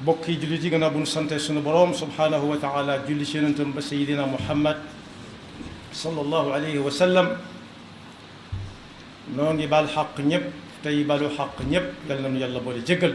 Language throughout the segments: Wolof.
bokki jullit yi gannaaw bu ñu sante sunu boroom subhaanahu wa taala julli ci yonentam ba sayidina muhammad sallallahu alayhi wa sallam noo ngi baal xaq ñëpp tey balu xaq ñëpp yal nañu yàlla boole jéggal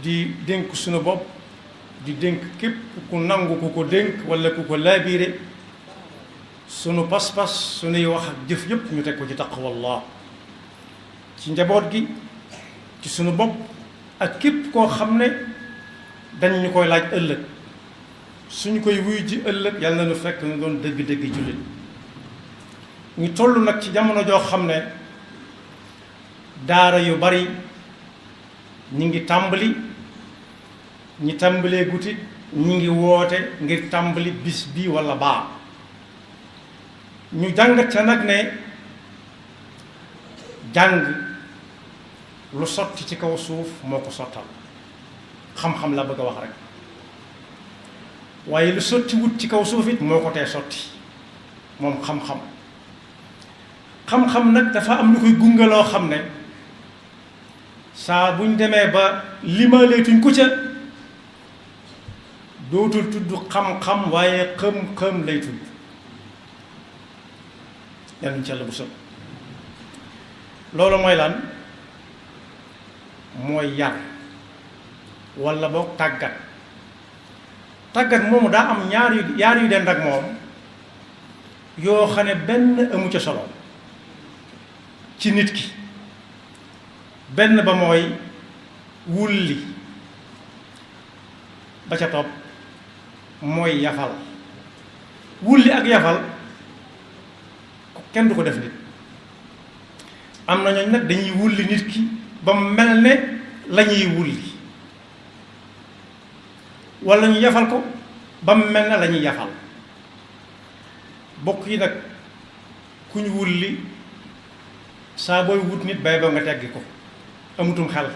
di dénk sunu bopp di dénk képp ku nangu ku ko dénk wala ku ko laabiire sunu pas-pas sunuy wax ak jëf yëpp ñu teg ko ci taqwallah ci njaboot gi ci sunu bopp ak képp koo xam ne dañ ñu koy laaj ëllëg suñu koy wuy ji ëllëg yàlla na ñu fekk ñu doon dëgg-dëgg jullit ñu toll nag ci jamono joo xam ne daara yu bari ñi ngi tàmbali ñi tàmbalee gutit ñi ngi woote ngir tàmbali bis bii walla baa ñu jàngat ca nag ne jàng lu sotti ci kaw suuf moo ko sottal xam-xam la bëgg a wax rek waaye lu sotti wut ci kaw suuf it moo ko tee sotti moom xam-xam xam-xam nag dafa am lu koy gunge loo xam ne saa buñ demee ba limaaleetuñ ko ca dootul tudd xam-xam waaye xëm-xëm lay tudd yàlla ñu ci Yàlla bu sëb loolu mooy lan mooy yar walla boog tàggat moomu daa am yaar yu dend ak moom yoo xam ne benn amu ca solo ci nit ki benn ba mooy wulli ba ca topp mooy yafal wulli ak yafal kenn du ko def nit am na ñooñ nag dañuy wulli nit ki ba mu mel ne la ñuy wulli walla ñu yafal ko ba mu mel ne la ñuy yafal bokk yi nag ku ñu wulli saa booy wut nit bay ba nga teggi ko amutum xel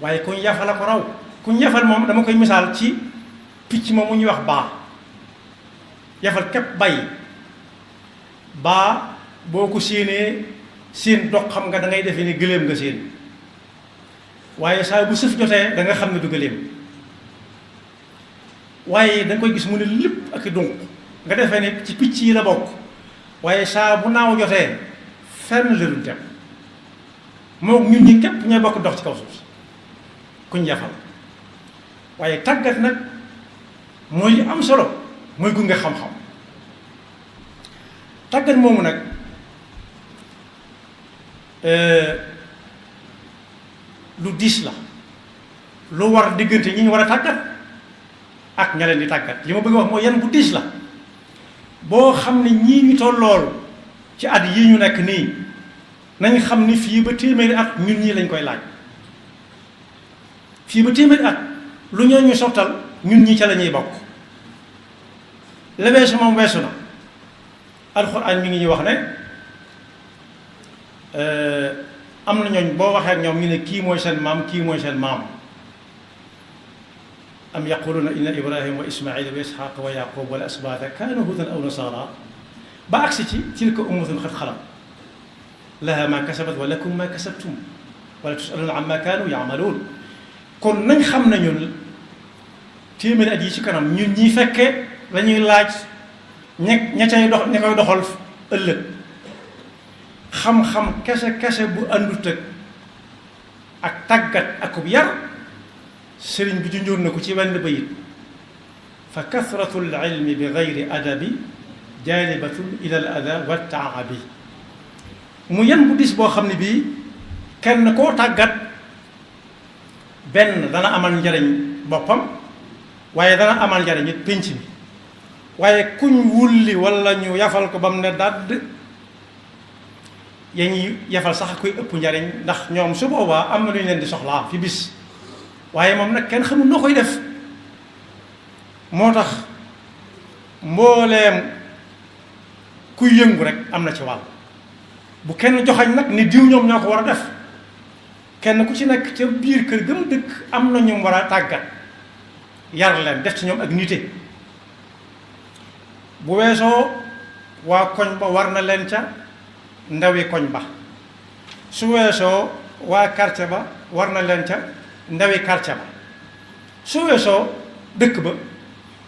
waaye ku ñu yafal a ko raw ku ñu yafal moom dama koy misaal ci picc moom mu ñuy wax baa yafal képp bàyyi baa boo ko séenee seen dox xam nga da ngay defee ni gëléem nga seen waaye saa bu sëf jotee da nga xam ne du gëléem waaye da nga koy gis mu ne lépp ak i dunq nga defee ne ci picc yi la bokk waaye saa bu naaw jotee fenn la dul dem moom ñun ñi képp ñooy bokk dox ci kaw suuf si kuñ yafal waaye tàggat nag mooy li am solo mooy gunge xam-xam tàggat moomu nag lu diis la lu war diggante ñi ñu war a tàggat ak ña leen di tàggat li ma bëgg wax mooy yan bu diis la boo xam ne ñii ñu tollool ci at yi ñu nekk nii nañ xam ni fii ba téeméeri at ñun ñii lañ koy laaj fii ba téeméeri at lu ñoo ñu sottal ñun ñii ca la ñuy bokk la weesu moom weesu na alxuraan mi ngi ñuy wax ne am na ñooñ boo waxee ak ñoom ñu ne kii mooy seen maam kii mooy seen maam am yaquluna inna ibrahima wa ismaila wa isxaqa wa yaqub wal asbaata kaanu hudan aw nasara ba agsi ci tilka ummatun qad xalat laha ma kasabat wa lakum ma kasabtum wala tusaluna amma kaanu yaamaluun kon nañ xam ne ñun téeméeri at yi ci kanam ñun ñi fekkee lañuy laaj ña cay dox ña koy doxal ëllëg xam-xam kese bu àndut ak tàggat akub yar sëriñ bi junjoon na ko ci wenn bayit fa kasratu lilmi bi gayri adabi jaalibatun ila al ada wa taabi mu yan bu dis boo xam ne bii kenn koo tàggat benn dana amal njariñ boppam waaye dana amal njariñ it pénc mi waaye kuñ wulli walla ñu yafal ko ba mu ne dàdd ya ñuy yafal sax koy ëpp njariñ ndax ñoom su boobaa am na lu ñu leen di soxlaa fi bis waaye moom nag kenn xamul noo koy def moo tax mbooleem kuy yëngu rek am na ci wàll bu kenn joxañ nag ni diw ñoom ñoo ko war a def kenn ku ci nekk ca biir kër gëm dëkk am na ñu war a tàggat yar leen def ci ñoom ak nite bu weesoo waa koñ ba war na leen ca ndawi koñ ba su weesoo waa quartier ba war na leen ca ndawi quartier ba su weesoo dëkk ba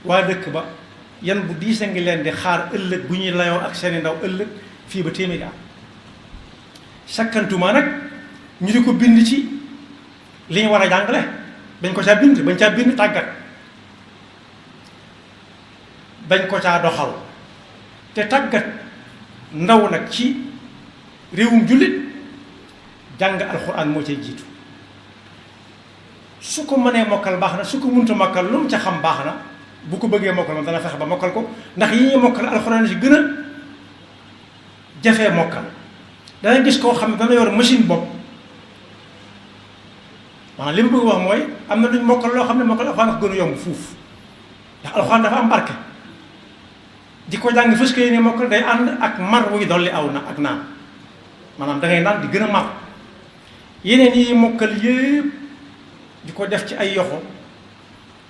waa dëkk ba yan bu diise ngi leen di xaar ëllëg bu ñuy layoo ak seeni ndaw ëllëg fii ba téeméeri am sakkantuma nag ñu di ko bind ci li ñu war a jàngale bañ ko caa bind tàggat bañ ko caa doxal te tàggat ndaw nag ci réewum jullit jàng alxuraan moo cay jiitu su ko mënee mokkal baax na su ko munta mokkal lu mu ca xam baax na bu ko bëggee mokkal moom dana fexe ba mokkal ko ndax yi ñuy mokkal alxuraan ci gën a jafee mokkal dana gis koo xam ne dana yor machine bopp maanaam li mu bëgg wax mooy am na luñ mokkal loo xam ne mokkal alxuraan dafa gën a yomb fuuf ndax alxuraan dafa am barke di ko jàng fës ko yéene mokkal day ànd ak mar wuy dolli aw na ak naan maanaam da ngay naan di gën a mar yeneen yi mokkal yëpp di ko def ci ay yoxo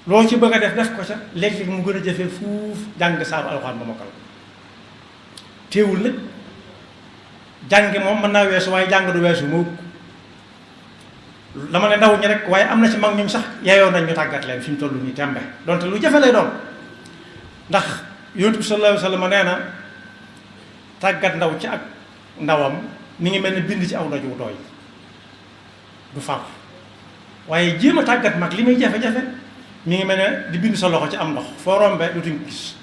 loo ci bëgg a def ko ca léeg-léeg mu gën a jafe fuuf jàng saaru alxuraan ba mokkal teewul nag jàng moom mën naa weesu waaye jàng du weesu mukk dama ne ndaw ñi rek waaye am na ci mag ñoom sax yaayoo nañ ñu tàggat leen fi mu toll nii tembe donte lu jafe lay doon ndax yonent bi sallallahu alayhi wa sallam nee na tàggat ndaw ci ak ndawam mi ngi mel ne bind ci aw doj wu tooy du far waaye jéem a tàggat mag li muy jafe-jafe mi ngi mel ne di bind sa loxo ci am ndox foo rombee dutuñ gis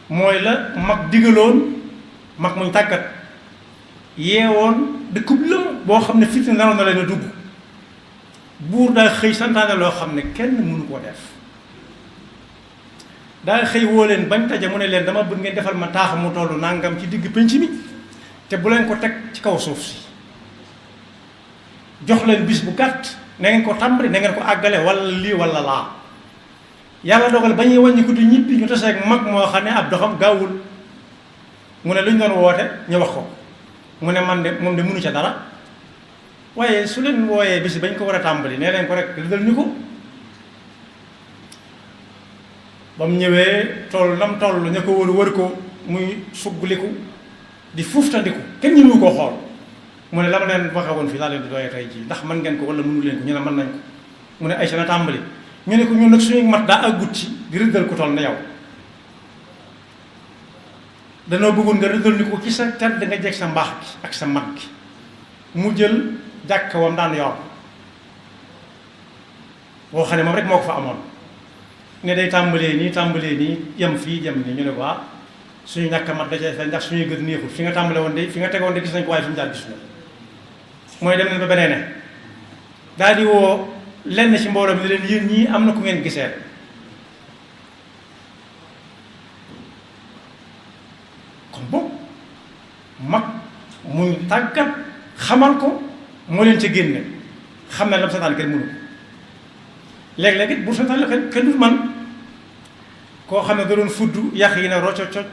mooy la mag digaloon mag muñ tàggat yeewoon dëkkub lëm boo xam ne fitna naroon na leen a dugg buur daa xëy santaane loo xam ne kenn mënu koo def daa xëy woo leen bañ taje mu ne leen dama bëgg ngeen defal ma taax mu tollu nangam ci digg penc mi te bu leen ko teg ci kaw suuf si jox leen bis bu gàtt na ngeen ko tàmbali na ngeen ko àggale wala lii wala laa yàlla dogal ba ñuy wàññi ko di ñibbi ñu taseeg mag moo xam ne ab doxam gaawul mu ne lu ñu doon woote ñu wax ko mu ne man de moom de mënu ca dara waaye su leen wooyee bis bañ ko war a tàmbali nee leen ko rek dal ñu ko ba mu ñëwee toll nam toll ña ko wër ko muy suggliku di fuuftandiku kenn ñi mu ko xool mu ne la ma leen waxe woon fii laa leen di doyee tey jii ndax mën ngeen ko wala mënu leen ko ñu ne mën nañ ko mu ne ay sa na tàmbali ñu ne ko ñun nag suñu mat daa àggut ci di rëddal ko toll na yow danoo bëggoon nga rëddal ni ko ci sa tedd nga jeg sa mbaax gi ak sa mat gi mu jël jàkka wam daan yor boo xam ne moom rek moo ko fa amoon ne day tàmbalee nii yem fii yem nii ñu ne ko suñu ñàkk a mat da cee feeñ ndax suñuy gën neexul fi nga tàmbale woon de fi nga tegoon de gis nañ ko waaye fi mu jaar gis na mooy dem nañ ba beneen ne daal di woo lenn ci mbooloo mi ne leen yéen ñii am na ku ngeen gisee kon boobu mag muy tàggat xamal ko moo leen ca génne xam ne lam santaan kenn mënu ko léeg-léeg it bu santaan la kenn du man koo xam ne da doon fudd yàq yi ne rocco coc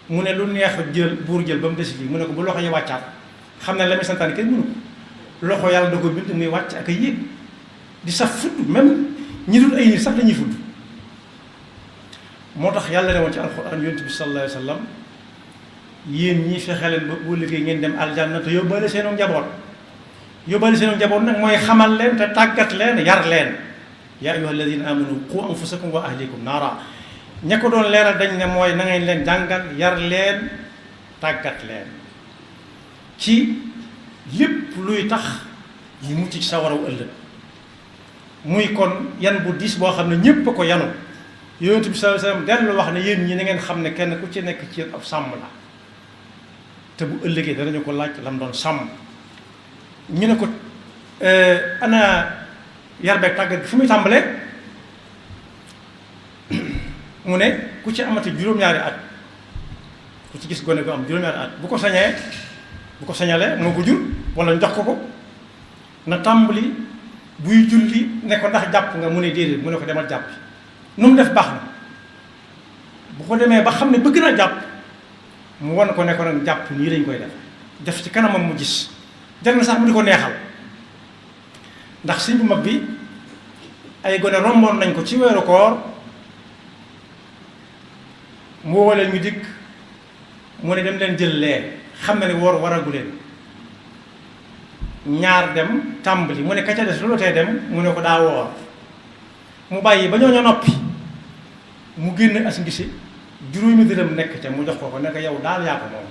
mu ne lu neex jël buur jël ba mu des lii mu ne ko bu loxo yi wàccaat xam ne la muy santaan kenn mënu ko loxo yàlla da ko bind muy wàcc ak a yéeg di saf fudd même ñi dul ay nit sax dañuy fudd moo tax yàlla ne woon ci alxuraan yonent bi sallallahu alayhi wa sallam yéen ñii fexe leen ba boo liggéey ngeen dem aljanna te yóbbaale seenu njaboot nag mooy xamal leen te tàggat leen yar leen yaa ayyuha alladina amanu qu anfusakum wa ahlikum naara ña ko doon leeral dañ ne mooy na ngeen leen jàngal yar leen tàggat leen ci lépp luy tax ñu mucc ci sa waraw ëllëg muy kon yan bu diis boo xam ne ñépp a ko yanu yonent bi sallallahu alayhi wasallam dellu wax ne yéen ñi na ngeen xam ne kenn ku ci nekk ci yéen ab sàmm la te bu ëllëgee danañu ko laaj lam doon sàmm ñu ne ko ana yar beeg tàggat bi fu muy tàmbalee mu ne ku ci amati juróom-ñaari at ku ci gis gone ko am juróom-ñaari at bu ko sañalee moo ko jur wala ñu jox ko na tàmbali buy julli ne ko ndax jàpp nga mu ne déedéet mu ne ko demal jàpp nu mu def baax na bu ko demee ba xam ne bëgg na jàpp mu wan ko ne ko nag jàpp nii lañ koy def ci kanamam mu gis jar na sax mu di ko neexal ndax sëñ bu mag bi ay gone romboon nañ ko ci weeru koor mu woo leen ñu dikk mu ne dem leen jël lee xam na ne woor waragu leen ñaar dem tàmbali mu ne ka ca des lu tee dem mu ne ko daa woor mu bàyyi ba ñooñu noppi mu génn as ngisi juróomi dërëm nekk ca mu jox ko ne ko yow daal yaa ko moom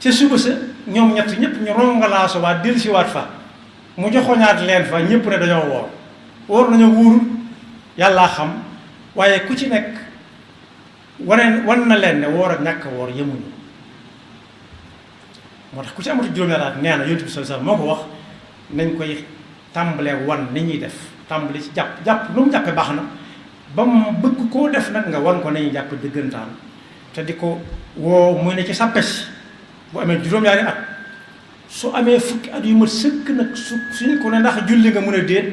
ca suba sa ñoom ñett ñëpp ñu rongalaaso waat dellusiwaat fa mu joxoñaat leen fa ñëpp ne dañoo woor nañoo wóorul yàllaa xam waaye ku ci nekk wan na leen ne woor ak ñàkk woor yemuñu moo tax ku ci amatu juróom-ñaari at nee na Yonent bi sallallahu alayhi wasallam moo ko wax nañ koy tàmbalee wan ni ñuy def tàmbali ci jàpp lu mu jàppee baax na ba mu bëgg koo def nag nga wan ko nañuy jàpp dëggantaan te di ko woo muy ne ci sàppe si bu amee juróom-ñaari at su amee fukki at yu mat sëkk nag suñ ko ne ndax julli nga mën a déet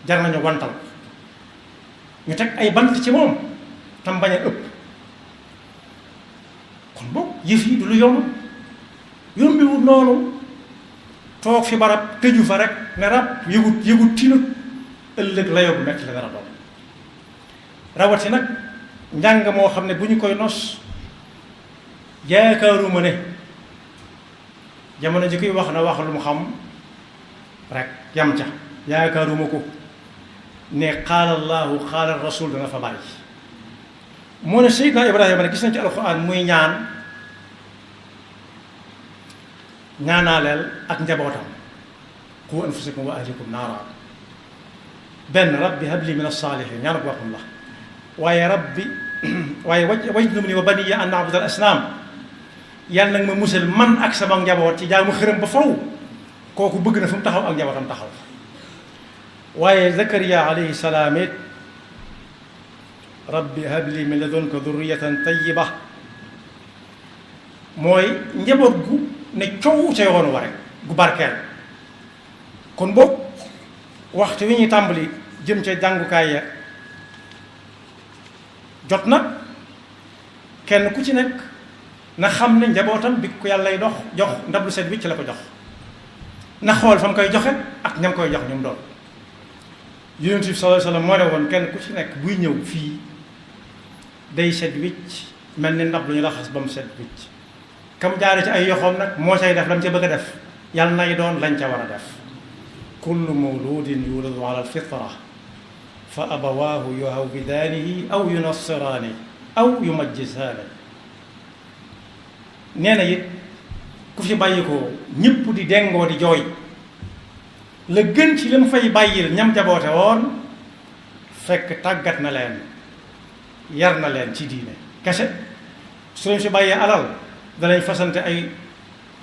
jar nañu wantal ñu teg ay bant ci moom tam bañ a ëpp kon boog yëf yi du lu yombiwut noonu toog fi barab tëju fa rek ne rab yëgut tinut ëllëg layoo bu metti la dara doon rawati nag njàng moo xam ne bu ñu koy nos yaakaaruma ne jamono ji koy wax na wax lu mu xam rek yam ca yaakaaruma ko ne qaala allahu qaala rasul dana fa bàyyi moo ne Seydina Ibrahima ne gis nañ ci alxuraan muy ñaanaaleel ak njabootam qu anfusakum wa ahlikum naara benn rabbi habli min as-saalihiin ñaan ko waxam la waaye wajnubnii wa baniya an na'buda al-asnaam yàlla nag ma musal man ak sama njaboot ci jaamu xërëm ba faw kooku bëgg na fu mu taxaw ak njabootam taxaw waaye Zakariya alayhi salaam it rabbi habli min ladunka durriyatan tayyiba mooy njaboot gu ne coow ca yoon wa rek gu barkeel kon boog waxtu wi ñuy tàmbali jëm ca jàngukaay ya jot na kenn ku ci nekk na xam ne njabootam bi ko yàllay jox ndab lu set wicc la ko jox na xool fa mu koy joxe ak ñam koy jox ñu mu doon Yonent bi sallallahu alayhi wasallam moo ne woon kenn ku ci nekk buy ñëw fii day set wicc mel ni ndab lu ñu raxas ba mu set wicc kam jaare ci ay yoxoom nag moo say def lam ca bëgg a def yàlla nay doon lañ ca war a def kullu mawludin yuladu ala alfitra fa abawaahu yuhawwidaanihi aw yunassiraani aw yumajjisaani nee na it ku fi bàyyi ko ñëpp di dengoo di jooy la gën ci lim fay bàyyil ñam jaboote woon fekk tàggat na leen yar na leen ci diine kese su leen fi bàyyee alal danañ fasante ay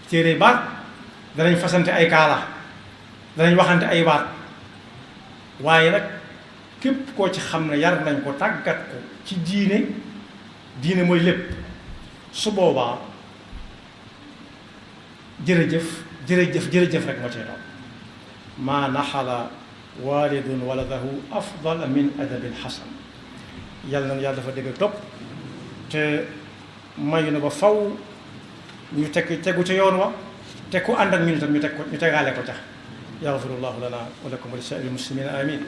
téere baat danañ fasante ay kaala danañ waxante ay baat waaye nag képp koo ci xam ne yar nañ ko tàggat ko ci diine mooy lépp su boobaa jërëjëf rek moo cay doon maa naxala walidun waladahu afdal min adabin xasan yàlla na yàlla dafa dégg topp te mayu na ba faw ñu tegu ca yoon wa te ku ànd ak ñun itam ñu tegaale ko ca yaxfirullahu lana wa lakum wa li saa'iril muslimina amin